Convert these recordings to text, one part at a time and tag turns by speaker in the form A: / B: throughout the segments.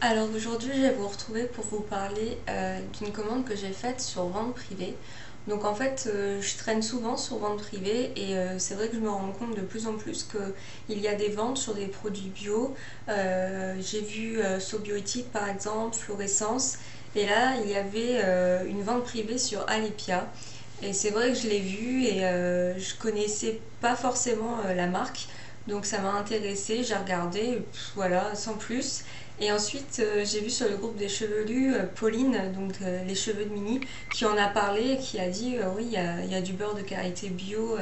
A: Alors aujourd'hui, je vais vous retrouver pour vous parler d'une commande que j'ai faite sur vente privée. Donc en fait, je traîne souvent sur vente privée et c'est vrai que je me rends compte de plus en plus qu'il y a des ventes sur des produits bio. J'ai vu Sobiotique par exemple, Florescence, et là il y avait une vente privée sur Alepia. Et c'est vrai que je l'ai vu et je connaissais pas forcément la marque. Donc ça m'a intéressée, j'ai regardé, voilà, sans plus. Et ensuite, j'ai vu sur le groupe des chevelus Pauline, donc les cheveux de Mini, qui en a parlé et qui a dit oui, il y a du beurre de karité bio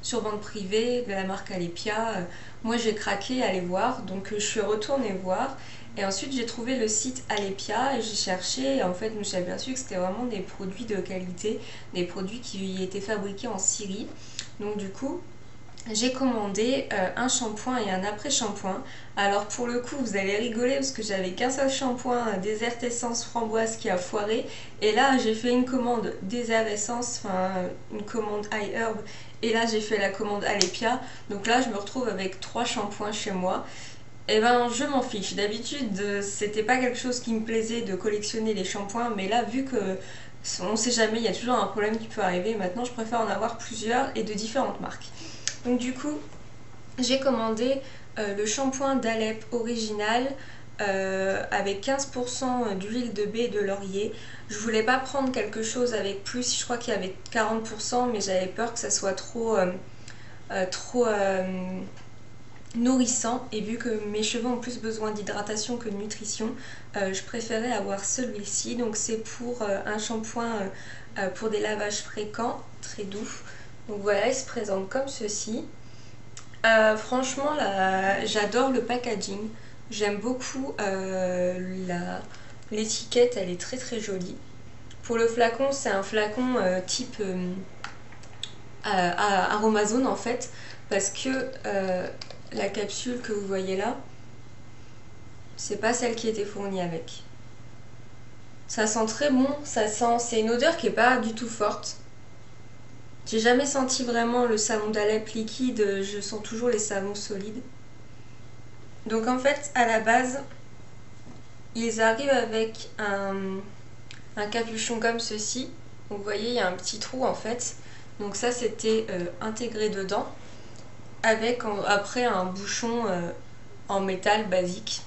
A: sur vente privée de la marque Alepia. Moi, j'ai craqué à aller voir, donc je suis retournée voir. Et ensuite, j'ai trouvé le site Alepia et j'ai cherché. Et en fait, je me suis aperçue que c'était vraiment des produits de qualité, des produits qui étaient fabriqués en Syrie. Donc, du coup, j'ai commandé un shampoing et un après-shampoing. Alors pour le coup, vous allez rigoler parce que j'avais qu'un seul shampoing Désert Essence Framboise qui a foiré. Et là, j'ai fait une commande Désert Essence, enfin une commande High Herb. Et là, j'ai fait la commande Alepia. Donc là, je me retrouve avec 3 shampoings chez moi. Et ben, je m'en fiche. D'habitude, c'était pas quelque chose qui me plaisait de collectionner les shampoings. Mais là, vu que on sait jamais, il y a toujours un problème qui peut arriver. Maintenant, je préfère en avoir plusieurs et de différentes marques. Donc du coup, j'ai commandé le shampoing d'Alep original avec 15% d'huile de baie et de laurier. Je voulais pas prendre quelque chose avec plus, je crois qu'il y avait 40%, mais j'avais peur que ça soit trop nourrissant. Et vu que mes cheveux ont plus besoin d'hydratation que de nutrition, je préférais avoir celui-ci. Donc c'est pour un shampoing pour des lavages fréquents, très doux. Donc voilà, il se présente comme ceci. Franchement, là, j'adore le packaging. J'aime beaucoup l'étiquette, elle est très très jolie. Pour le flacon, c'est un flacon type Aromazone en fait, parce que la capsule que vous voyez là, c'est pas celle qui était fournie avec. Ça sent très bon, c'est une odeur qui est pas du tout forte. J'ai jamais senti vraiment le savon d'Alep liquide, je sens toujours les savons solides. Donc en fait, à la base, ils arrivent avec un capuchon comme ceci. Donc vous voyez, il y a un petit trou en fait. Donc ça, c'était intégré dedans, avec après un bouchon en métal basique.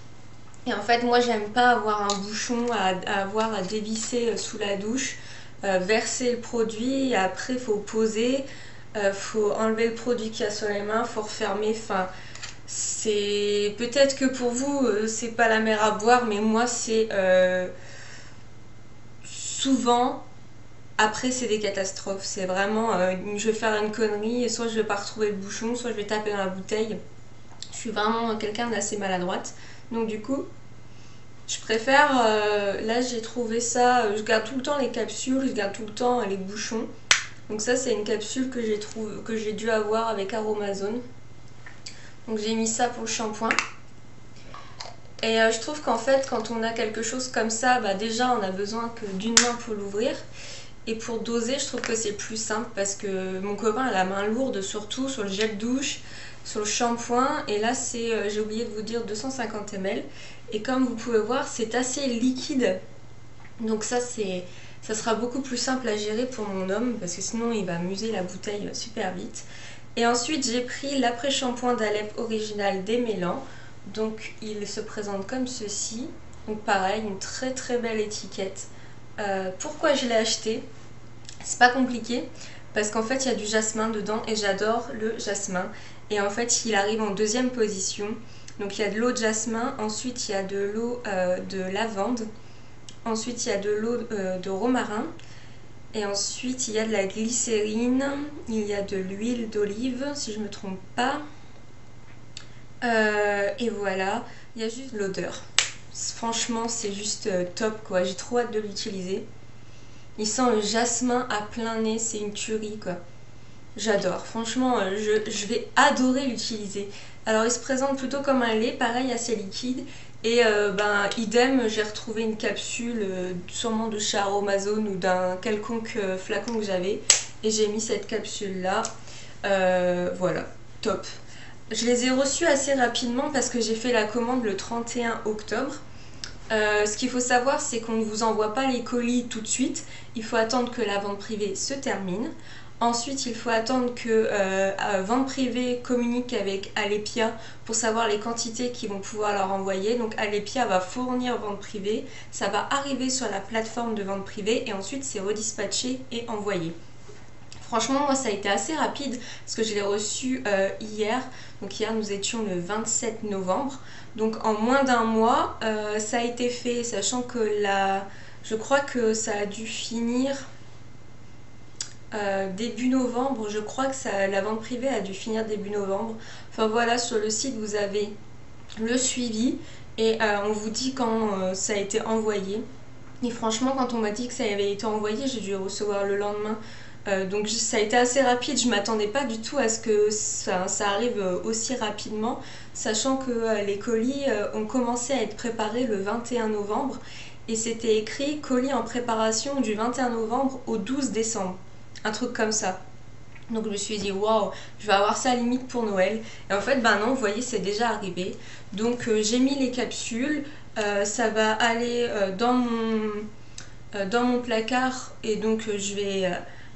A: Et en fait, moi, j'aime pas avoir un bouchon à avoir à dévisser sous la douche. Verser le produit, et après il faut poser, faut enlever le produit qu'il y a sur les mains, faut refermer. Enfin, c'est peut-être que pour vous c'est pas la mer à boire, mais moi c'est souvent après c'est des catastrophes. C'est vraiment je vais faire une connerie et soit je vais pas retrouver le bouchon, soit je vais taper dans la bouteille. Je suis vraiment quelqu'un d'assez maladroite, donc du coup je préfère, là j'ai trouvé ça, je garde tout le temps les capsules, je garde tout le temps les bouchons. Donc ça c'est une capsule que j'ai dû avoir avec Aromazone. Donc j'ai mis ça pour le shampoing. Et je trouve qu'en fait quand on a quelque chose comme ça, bah déjà on a besoin que d'une main pour l'ouvrir. Et pour doser, je trouve que c'est plus simple parce que mon copain a la main lourde, surtout sur le gel douche, sur le shampoing. Et là, c'est, j'ai oublié de vous dire, 250 ml. Et comme vous pouvez voir, c'est assez liquide. Donc ça sera beaucoup plus simple à gérer pour mon homme parce que sinon il va muser la bouteille super vite. Et ensuite, j'ai pris l'après-shampoing d'Alep original démêlant. Donc il se présente comme ceci. Donc pareil, une très très belle étiquette. Pourquoi je l'ai acheté? C'est pas compliqué parce qu'en fait il y a du jasmin dedans et j'adore le jasmin. Et en fait il arrive en deuxième position. Donc il y a de l'eau de jasmin, ensuite il y a de l'eau de lavande, ensuite il y a de l'eau de romarin, et ensuite il y a de la glycérine, il y a de l'huile d'olive si je me trompe pas. Et voilà, il y a juste l'odeur. Franchement c'est juste top quoi, j'ai trop hâte de l'utiliser. Il sent le jasmin à plein nez, c'est une tuerie quoi. J'adore, franchement je vais adorer l'utiliser. Alors il se présente plutôt comme un lait, pareil assez liquide. Et ben idem, j'ai retrouvé une capsule sûrement de chez Aromazone ou d'un quelconque flacon que j'avais. Et j'ai mis cette capsule là. Voilà, top. Je les ai reçus assez rapidement parce que j'ai fait la commande le 31 octobre. Ce qu'il faut savoir, c'est qu'on ne vous envoie pas les colis tout de suite. Il faut attendre que la vente privée se termine. Ensuite, il faut attendre que Vente Privée communique avec Alepia pour savoir les quantités qu'ils vont pouvoir leur envoyer. Donc Alepia va fournir Vente Privée, ça va arriver sur la plateforme de Vente Privée et ensuite c'est redispatché et envoyé. Franchement, moi ça a été assez rapide parce que je l'ai reçu hier. Donc hier nous étions le 27 novembre. Donc en moins d'un mois, ça a été fait, sachant que je crois que ça a dû finir début novembre. Je crois que la vente privée a dû finir début novembre. Enfin voilà, sur le site vous avez le suivi et on vous dit quand ça a été envoyé. Et franchement, quand on m'a dit que ça avait été envoyé, j'ai dû le recevoir le lendemain. Donc ça a été assez rapide, je m'attendais pas du tout à ce que ça arrive aussi rapidement, sachant que les colis ont commencé à être préparés le 21 novembre et c'était écrit colis en préparation du 21 novembre au 12 décembre, un truc comme ça. Donc je me suis dit waouh, je vais avoir ça limite pour Noël. Et en fait ben non, vous voyez c'est déjà arrivé. Donc j'ai mis les capsules, ça va aller dans mon placard et donc je vais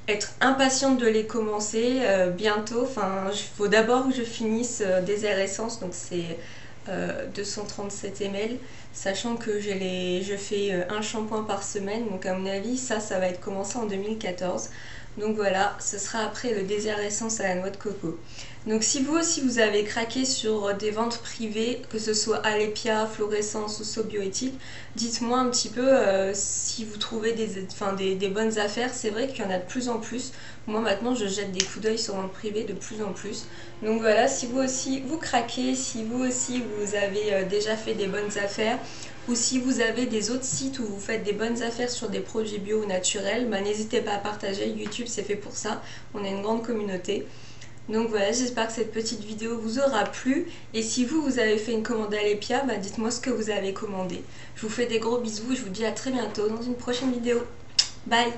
A: être impatiente de les commencer bientôt. Enfin, il faut d'abord que je finisse Désert Essence, donc c'est 237 ml, sachant que je fais un shampoing par semaine, donc à mon avis ça va être commencé en 2014. Donc voilà, ce sera après le Désert Essence à la noix de coco. Donc si vous aussi vous avez craqué sur des ventes privées, que ce soit Alepia, Florescence ou Sobioéthique, dites-moi un petit peu si vous trouvez des bonnes affaires. C'est vrai qu'il y en a de plus en plus. Moi maintenant je jette des coups d'œil sur ventes privées de plus en plus. Donc voilà, si vous aussi vous craquez, si vous aussi vous avez déjà fait des bonnes affaires, ou si vous avez des autres sites où vous faites des bonnes affaires sur des produits bio ou naturels, bah, n'hésitez pas à partager. YouTube c'est fait pour ça, on a une grande communauté. Donc voilà, j'espère que cette petite vidéo vous aura plu. Et si vous avez fait une commande à Alepia, bah dites-moi ce que vous avez commandé. Je vous fais des gros bisous et je vous dis à très bientôt dans une prochaine vidéo. Bye!